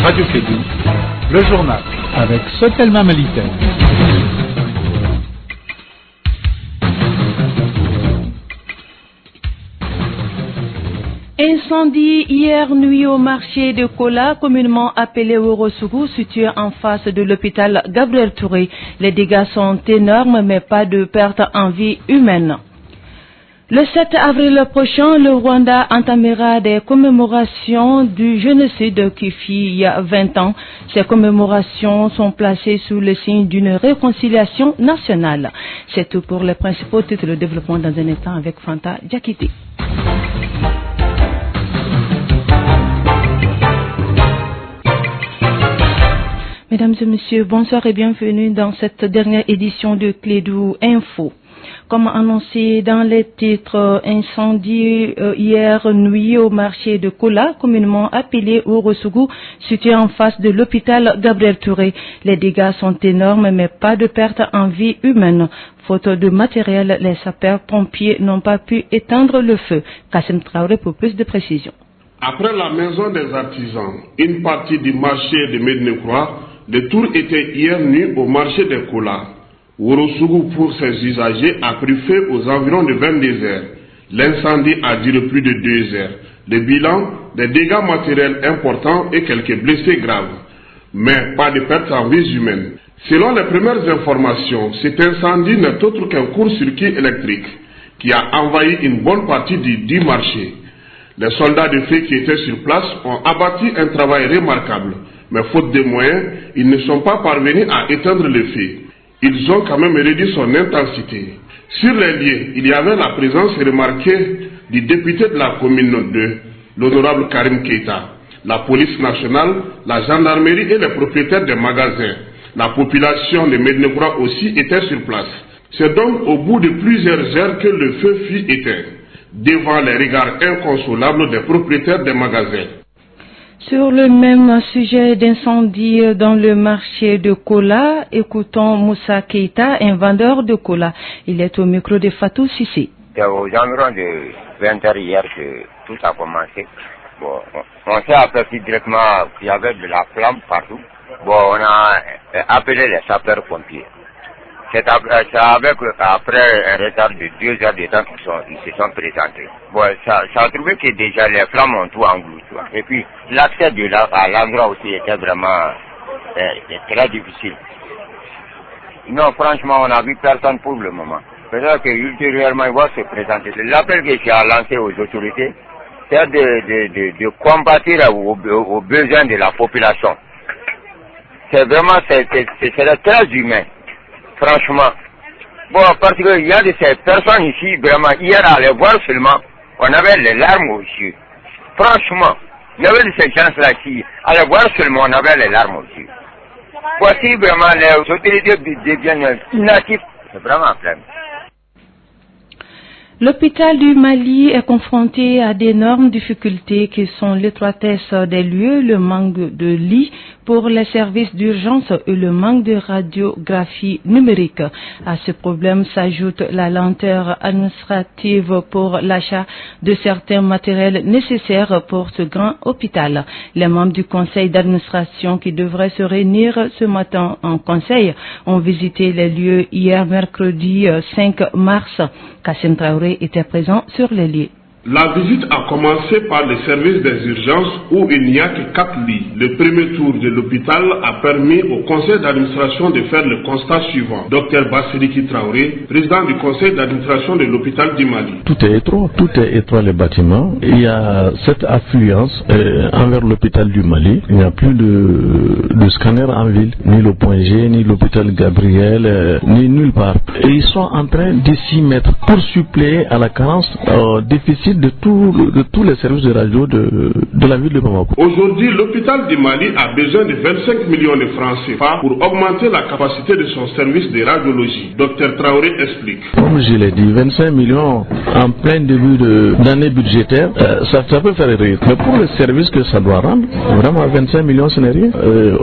Radio Kédougou, le journal avec Sotelma Malitaire. Incendie hier nuit au marché de Kola, communément appelé Worosougou, situé en face de l'hôpital Gabriel Touré. Les dégâts sont énormes, mais pas de perte en vie humaine. Le 7 avril prochain, le Rwanda entamera des commémorations du génocide qui fit il y a 20 ans. Ces commémorations sont placées sous le signe d'une réconciliation nationale. C'est tout pour les principaux titres de développement dans un instant avec Fanta Diakité. Mesdames et messieurs, bonsoir et bienvenue dans cette dernière édition de Kédougou Info. Comme annoncé dans les titres, incendie hier nuit au marché de Kola, communément appelé Worosougou, situé en face de l'hôpital Gabriel Touré. Les dégâts sont énormes, mais pas de perte en vie humaine. Faute de matériel, les sapeurs-pompiers n'ont pas pu éteindre le feu. Kassim Traoré pour plus de précisions. Après la maison des artisans, une partie du marché de Médine-Croix, le tour était hier nuit au marché de Kola. Worosougou pour ses usagers a pris feu aux environs de 22 heures. L'incendie a duré plus de 2 heures. Le bilan, des dégâts matériels importants et quelques blessés graves. Mais pas de pertes en vie humaine. Selon les premières informations, cet incendie n'est autre qu'un court-circuit électrique qui a envahi une bonne partie du marché. Les soldats de feu qui étaient sur place ont abattu un travail remarquable. Mais faute de moyens, ils ne sont pas parvenus à éteindre le feu. Ils ont quand même réduit son intensité. Sur les lieux, il y avait la présence remarquée du député de la commune 2, l'honorable Karim Keita, la police nationale, la gendarmerie et les propriétaires des magasins. La population de Médine-Croix aussi était sur place. C'est donc au bout de plusieurs heures que le feu fut éteint, devant les regards inconsolables des propriétaires des magasins. Sur le même sujet d'incendie dans le marché de Kola, écoutons Moussa Keita, un vendeur de Kola. Il est au micro de Fatou Sissé. C'est aux environs de 20 heures hier que tout a commencé. Bon, on s'est aperçu directement qu'il y avait de la flamme partout. Bon, on a appelé les sapeurs-pompiers. C'est avec, après un retard de 2 heures de temps qu'ils se sont présentés. Bon, ça a trouvé que déjà les flammes ont tout englouti. Et puis, l'accès de là à l'endroit aussi était vraiment très difficile. Non, franchement, on n'a vu personne pour le moment. Peut-être qu'ultérieurement, il va se présenter. L'appel que j'ai lancé aux autorités, c'est de combattre aux besoins de la population. C'est vraiment, c'est très humain. Franchement. Bon, parce qu'il y a de ces personnes ici, vraiment, hier à les voir seulement, on avait les larmes aux yeux. Franchement, il y avait de ces gens-là ici, à les voir seulement, on avait les larmes aux yeux. Voici vraiment les autorités deviennent inactives. C'est vraiment un problème. L'hôpital du Mali est confronté à d'énormes difficultés qui sont l'étroitesse des lieux, le manque de lits pour les services d'urgence et le manque de radiographie numérique. À ce problème s'ajoute la lenteur administrative pour l'achat de certains matériels nécessaires pour ce grand hôpital. Les membres du conseil d'administration qui devraient se réunir ce matin en conseil ont visité les lieux hier mercredi 5 mars. Kassim Traoré était présent sur les lieux. La visite a commencé par le service des urgences où il n'y a que 4 lits. Le premier tour de l'hôpital a permis au conseil d'administration de faire le constat suivant. Dr Bassiriki Traoré, président du conseil d'administration de l'hôpital du Mali. Tout est étroit les bâtiments. Il y a cette affluence envers l'hôpital du Mali. Il n'y a plus de scanner en ville, ni le point G, ni l'hôpital Gabriel, ni nulle part. Et ils sont en train de s'y mettre pour suppléer à la carence déficit de tous les services de radio de la ville de Bamako. Aujourd'hui, l'hôpital du Mali a besoin de 25 millions de francs CFA pour augmenter la capacité de son service de radiologie. Dr Traoré explique. Comme je l'ai dit, 25 millions en plein début d'année budgétaire, ça peut faire rire. Mais pour le service que ça doit rendre, vraiment 25 millions ce n'est rien.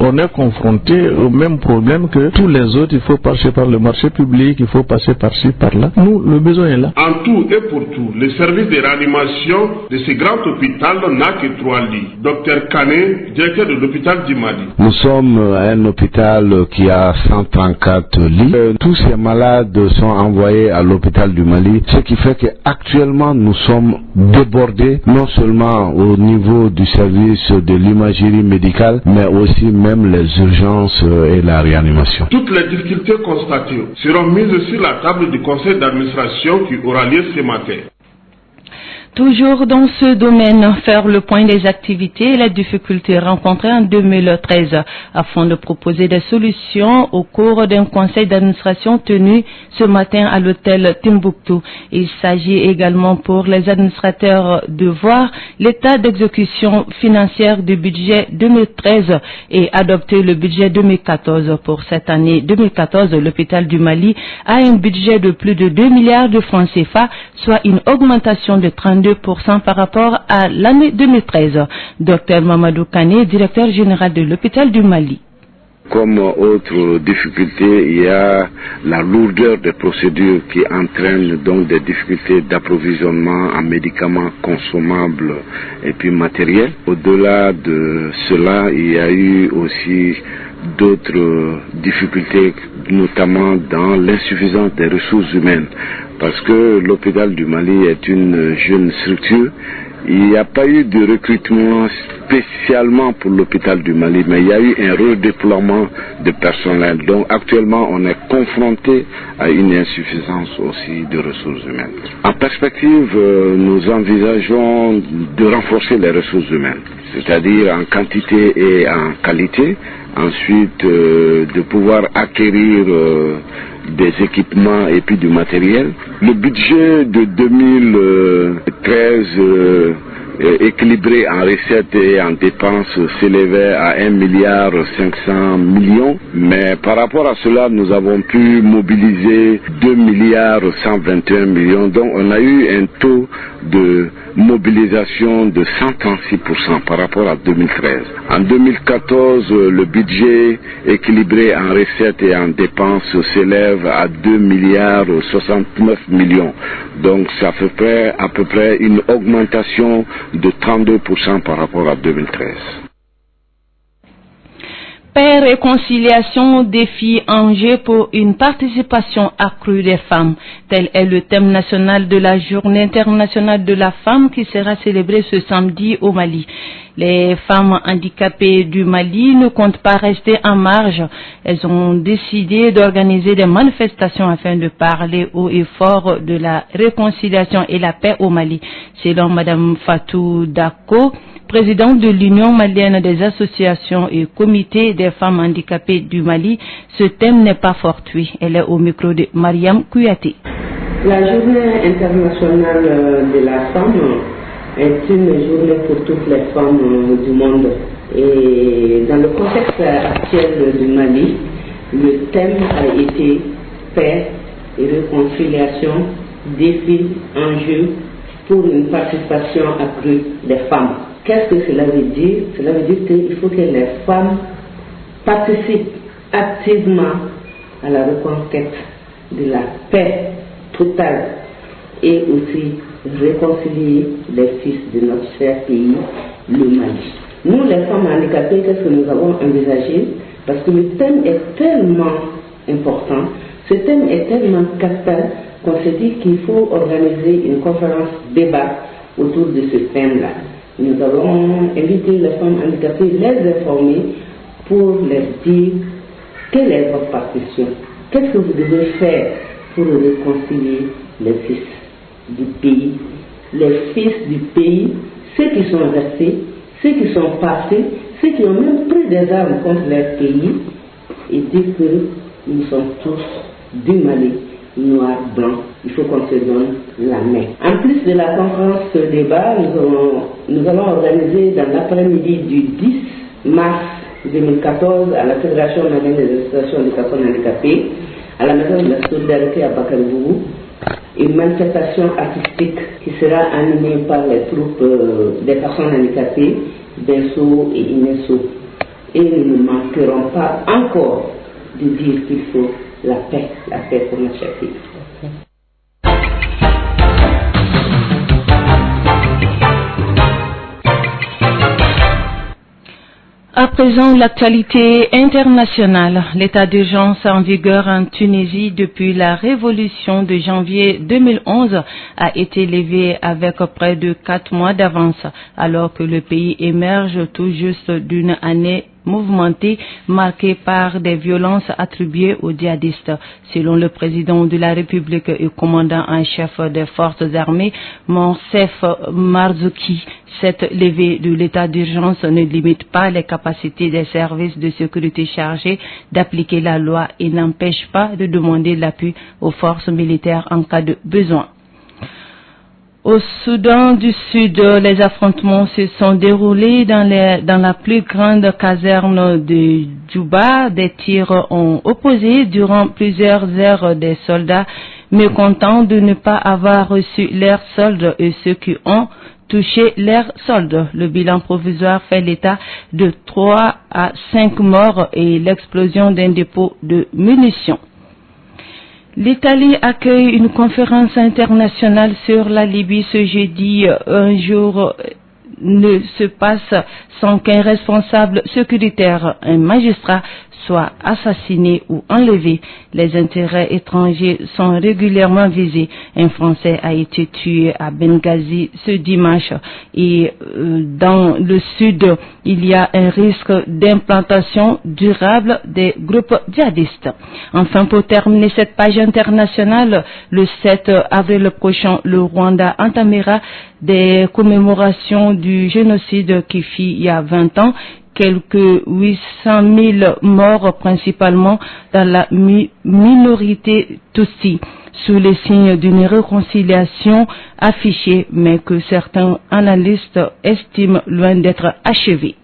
On est confronté au même problème que tous les autres. Il faut passer par le marché public, il faut passer par-ci, par-là. Nous, le besoin est là. En tout et pour tout, le service de réanimation de ce grand hôpital n'a que 3 lits. Dr Kane, directeur de l'hôpital du Mali. Nous sommes un hôpital qui a 134 lits. Tous ces malades sont envoyés à l'hôpital du Mali, ce qui fait qu'actuellement nous sommes débordés, non seulement au niveau du service de l'imagerie médicale, mais aussi même les urgences et la réanimation. Toutes les difficultés constatées seront mises sur la table du conseil d'administration qui aura lieu ce matin. Toujours dans ce domaine, faire le point des activités et les difficultés rencontrées en 2013 afin de proposer des solutions au cours d'un conseil d'administration tenu ce matin à l'hôtel Timbuktu. Il s'agit également pour les administrateurs de voir l'état d'exécution financière du budget 2013 et adopter le budget 2014. Pour cette année 2014, l'hôpital du Mali a un budget de plus de 2 milliards de francs CFA, soit une augmentation de 32% par rapport à l'année 2013. Dr Mamadou Kane, directeur général de l'hôpital du Mali. Comme autre difficulté, il y a la lourdeur des procédures qui entraîne donc des difficultés d'approvisionnement en médicaments consommables et puis matériels. Au-delà de cela, il y a eu aussi d'autres difficultés, notamment dans l'insuffisance des ressources humaines, parce que l'hôpital du Mali est une jeune structure. Il n'y a pas eu de recrutement spécialement pour l'hôpital du Mali, mais il y a eu un redéploiement de personnel. Donc actuellement, on est confronté à une insuffisance aussi de ressources humaines. En perspective, nous envisageons de renforcer les ressources humaines, c'est-à-dire en quantité et en qualité. Ensuite, de pouvoir acquérir des équipements et puis du matériel. Le budget de 2013 équilibré en recettes et en dépenses s'élevait à 1,5 milliard, mais par rapport à cela, nous avons pu mobiliser 2,121 milliards, donc on a eu un taux de mobilisation de 136% par rapport à 2013. En 2014, le budget équilibré en recettes et en dépenses s'élève à 2,69 milliards, donc ça fait à peu près une augmentation de 32% par rapport à 2013. Paix, réconciliation, défi, enjeu pour une participation accrue des femmes. Tel est le thème national de la Journée internationale de la femme qui sera célébrée ce samedi au Mali. Les femmes handicapées du Mali ne comptent pas rester en marge. Elles ont décidé d'organiser des manifestations afin de parler haut et fort de la réconciliation et la paix au Mali. Selon Madame Fatou Dako, présidente de l'Union malienne des associations et comités des femmes handicapées du Mali, ce thème n'est pas fortuit. Elle est au micro de Mariam Kouyaté. La journée internationale de la femme est une journée pour toutes les femmes du monde. Et dans le contexte actuel du Mali, le thème a été paix et réconciliation, défis, enjeux pour une participation accrue des femmes. Qu'est-ce que cela veut dire? Cela veut dire qu'il faut que les femmes participent activement à la reconquête de la paix totale et aussi réconcilier les fils de notre cher pays, le Mali. Nous, les femmes handicapées, qu'est-ce que nous avons envisagé? Parce que le thème est tellement important, ce thème est tellement capital qu'on s'est dit qu'il faut organiser une conférence débat autour de ce thème-là. Nous avons invité les femmes handicapées, les informer pour leur dire quelle est votre partition, qu'est-ce que vous devez faire pour réconcilier les fils du pays, ceux qui sont restés, ceux qui sont passés, ceux qui ont même pris des armes contre leur pays, et dire que nous sommes tous du Mali, noir, blanc, il faut qu'on se donne la main. En plus de la conférence débat, nous allons organiser dans l'après-midi du 10 mars 2014 à la Fédération malienne des associations des personnes handicapées, à la Maison de la Solidarité à Bakary-Bougou, une manifestation artistique qui sera animée par les troupes des personnes handicapées, Benso et Inesso. Et nous ne manquerons pas encore de dire qu'il faut la paix pour notre pays. À présent, l'actualité internationale. L'état d'urgence en vigueur en Tunisie depuis la révolution de janvier 2011 a été levé avec près de 4 mois d'avance, alors que le pays émerge tout juste d'une année mouvementée, marquée par des violences attribuées aux djihadistes. Selon le président de la République et commandant en chef des forces armées, Monsef Marzouki, cette levée de l'état d'urgence ne limite pas les capacités des services de sécurité chargés d'appliquer la loi et n'empêche pas de demander l'appui aux forces militaires en cas de besoin. Au Soudan du Sud, les affrontements se sont déroulés dans la plus grande caserne de Djouba. Des tirs ont opposé durant plusieurs heures des soldats mécontents de ne pas avoir reçu leur solde et ceux qui ont touché leur solde. Le bilan provisoire fait l'état de 3 à 5 morts et l'explosion d'un dépôt de munitions. L'Italie accueille une conférence internationale sur la Libye ce jeudi. Un jour ne se passe sans qu'un responsable sécuritaire, un magistrat, soit assassiné ou enlevé. Les intérêts étrangers sont régulièrement visés. Un Français a été tué à Benghazi ce dimanche et dans le sud, il y a un risque d'implantation durable des groupes djihadistes. Enfin, pour terminer cette page internationale, le 7 avril prochain, le Rwanda entamera des commémorations du génocide qui fit il y a 20 ans. Quelques 800 000 morts, principalement dans la minorité Tutsi, sous les signes d'une réconciliation affichée, mais que certains analystes estiment loin d'être achevée.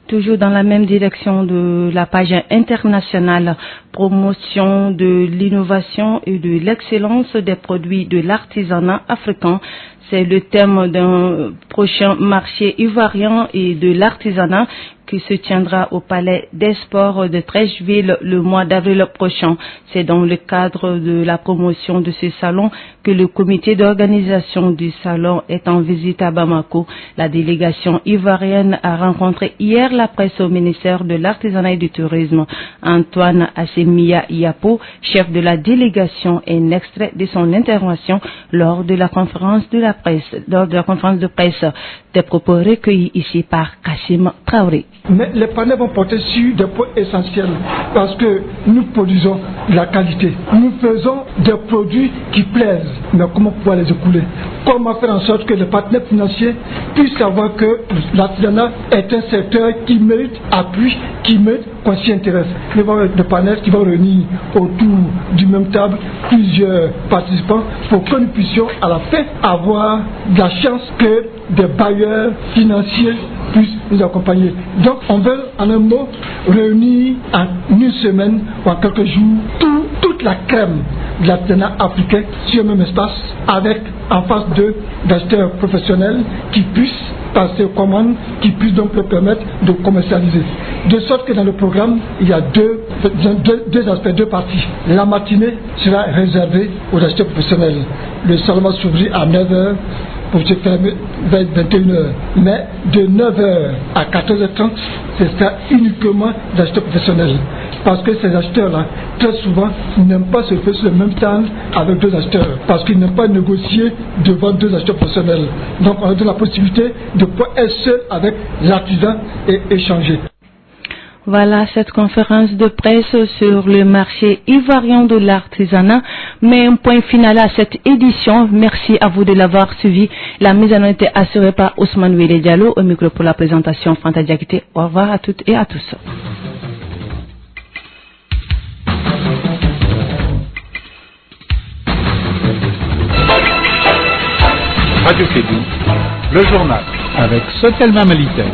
Toujours dans la même direction de la page internationale, promotion de l'innovation et de l'excellence des produits de l'artisanat africain. C'est le thème d'un prochain marché ivoirien et de l'artisanat qui se tiendra au Palais des Sports de Treichville le mois d'avril prochain. C'est dans le cadre de la promotion de ce salon que le comité d'organisation du salon est en visite à Bamako. La délégation ivoirienne a rencontré hier la presse au ministère de l'Artisanat et du Tourisme. Antoine Assemia Yapo, chef de la délégation, est un extrait de son intervention lors de la conférence de presse, des propos recueillis ici par Kassim Traoré. Mais les panels vont porter sur des points essentiels parce que nous produisons de la qualité. Nous faisons des produits qui plaisent, mais comment pouvoir les écouler? Comment faire en sorte que les partenaires financiers puissent savoir que l'artisanat est un secteur qui mérite appui, qui mérite qu'on s'y intéresse. Il va y avoir des panels qui vont réunir autour du même table plusieurs participants pour que nous puissions à la fin avoir de la chance que des bailleurs financiers puissent nous accompagner. Donc on veut en un mot réunir en une semaine ou en quelques jours toute la crème de l'artisanat africain sur le même espace avec en face d'eux des acheteurs professionnels qui puissent passer aux commandes, qui puissent donc leur permettre de commercialiser. De sorte que dans le programme, il y a deux aspects, deux parties. La matinée sera réservée aux acheteurs professionnels. Le salon va s'ouvrir à 9h pour se fermer vers 21h. Mais de 9h à 14h30, ce sera uniquement des acheteurs professionnels. Parce que ces acheteurs-là, très souvent, n'aiment pas se faire sur le même stand avec deux acheteurs. Parce qu'ils n'aiment pas négocier devant deux acheteurs professionnels. Donc on a donné la possibilité de pouvoir être seul avec l'artisan et échanger. Voilà cette conférence de presse sur le marché ivoirien de l'artisanat. Mais un point final à cette édition. Merci à vous de l'avoir suivi. La mise en œuvre était assurée par Ousmane Wele Diallo. Au micro pour la présentation, Fanta Diakité. Au revoir à toutes et à tous. Radio Kédou, le journal avec Sotelma Malitaire.